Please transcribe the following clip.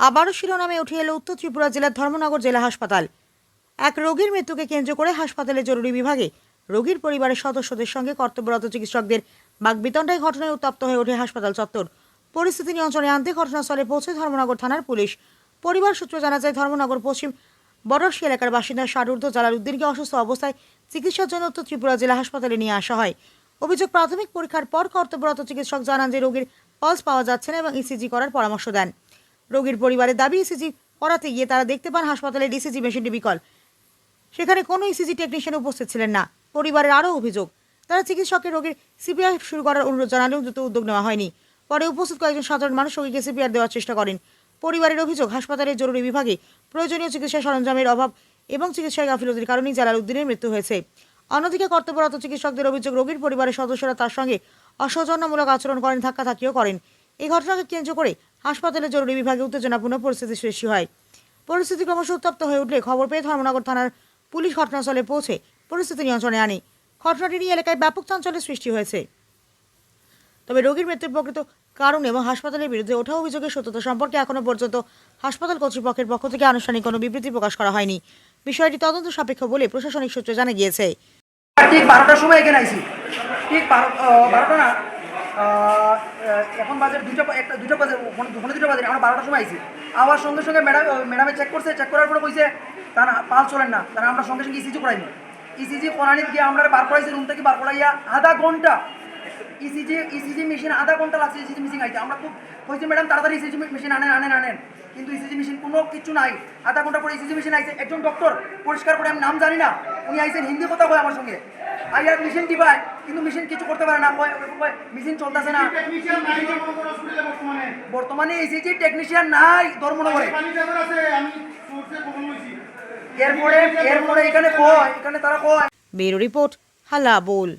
আবারও শিরোনামে উঠে এলো উত্তর ত্রিপুরা জেলার ধর্মনগর জেলা হাসপাতাল। এক রোগীর মৃত্যুকে কেন্দ্র করে হাসপাতালের জরুরি বিভাগে রোগীর পরিবারের সদস্যদের সঙ্গে কর্তব্যরত চিকিৎসকদের বাকবিতণ্ডায় ঘটনায় উত্তপ্ত হয়ে ওঠে হাসপাতাল চত্বর। পরিস্থিতি নিয়ন্ত্রণে আনতে ঘটনাস্থলে পৌঁছে ধর্মনগর থানার পুলিশ। পরিবার সূত্রে জানা যায়, ধর্মনগর পশ্চিম বড়শি এলাকার বাসিন্দা ষাটঊর্ধ্ব জালালউদ্দিনকে অসুস্থ অবস্থায় চিকিৎসার জন্য উত্তর ত্রিপুরা জেলা হাসপাতালে নিয়ে আসা হয়। অভিযোগ, প্রাথমিক পরীক্ষার পর কর্তব্যরত চিকিৎসক জানান যে রোগীর পালস পাওয়া যাচ্ছে না এবং ইসিজি করার পরামর্শ দেন। রোগীর পরিবারের দাবি, ইসিজি করাতে গিয়ে তারা দেখতে পান হাসপাতালের ইসিজি মেশিনটি বিকল। সেখানে কোনো ইসিজি টেকনিশিয়ান উপস্থিত ছিলেন না। পরিবারের আরও অভিযোগ, তারা চিকিৎসকের রোগীর সিপিআর শুরু করার অনুরোধ জানালেও দ্রুত উদ্যোগ নেওয়া হয়নি। পরে উপস্থিত কয়েকজন সাধারণ মানুষ রোগীকে সিপিআর দেওয়ার চেষ্টা করেন। পরিবারের অভিযোগ, হাসপাতালের জরুরি বিভাগে প্রয়োজনীয় চিকিৎসা সরঞ্জামের অভাব এবং চিকিৎসায় গাফিলতির কারণেই জালালউদ্দিনের মৃত্যু হয়েছে। অন্যদিকে কর্তব্যরত চিকিৎসকদের অভিযোগ, রোগীর পরিবারের সদস্যরা তার সঙ্গে অসৌজন্যমূলক আচরণ করেন, ধাক্কাধাক্কিও করেন। এই ঘটনাকে কেন্দ্র করে হাসপাতালের জরুরি বিভাগে উত্তেজনাপূর্ণ পরিস্থিতি সৃষ্টি হয়। পরিস্থিতি ক্রমশ উত্তপ্ত হয়ে উঠলে খবর পেয়ে ধর্মনগর থানার পুলিশ ঘটনাস্থলে পৌঁছে পরিস্থিতি নিয়ন্ত্রণে আনে। ঘটনাটি নিয়ে এলাকায় ব্যাপক চাঞ্চল্যের সৃষ্টি হয়েছে। তবে রোগীর মৃত্যুর প্রকৃত কারণ এবং হাসপাতালের বিরুদ্ধে ওঠা অভিযোগের সত্যতা সম্পর্কে এখনও পর্যন্ত হাসপাতাল কর্তৃপক্ষের পক্ষ থেকে আনুষ্ঠানিক কোনো বিবৃতি প্রকাশ করা হয়নি। বিষয়টি তদন্ত সাপেক্ষ বলে প্রশাসনিক সূত্রে জানা গিয়েছে। ঠিক 12টার সময় এখানে আইসি, ঠিক 12টা না, এখন বাজে দুটো বাজে, ওখানে 2টা বাজে, আমরা 12টার সময় আইসি। আবার সঙ্গে সঙ্গে ম্যাডামে চেক করছে, চেক করার পরে কইছে তার পাল চলেন না, তারা আমরা সঙ্গে সঙ্গে ইসিজি করাইনি। ইসিজি করানি গিয়ে আমরা বার করাইছি, রুম থেকে বার করাইয়া আধা ঘন্টা ইসিজি মেশিন আধা ঘন্টা লাগছে ইসিজি মেশিন আইতে। আমরা খুব কইছি ম্যাডাম তাড়াতাড়ি ইসিজি মেশিন আনেন, কিন্তু ইসিজি মেশিন কোনো কিছু নাই। আধা ঘন্টা পরে ইসিজি মেশিন আইছে। একজন ডক্টর পরিষ্কার করে, আমি নাম জানি না, উনি আইসেন, হিন্দি কথা কয় আমার সঙ্গে। আইয়ার মেশিন টিপায়, কিন্তু মেশিন কিছু করতে পারে না, মেশিন চলতেছে না। বর্তমানে ইসিজি টেকনিশিয়ান নাই ধর্মনগরে। এরপরে এখানে তারা কয়। ব্যুরো রিপোর্ট, হাল্লা বোল।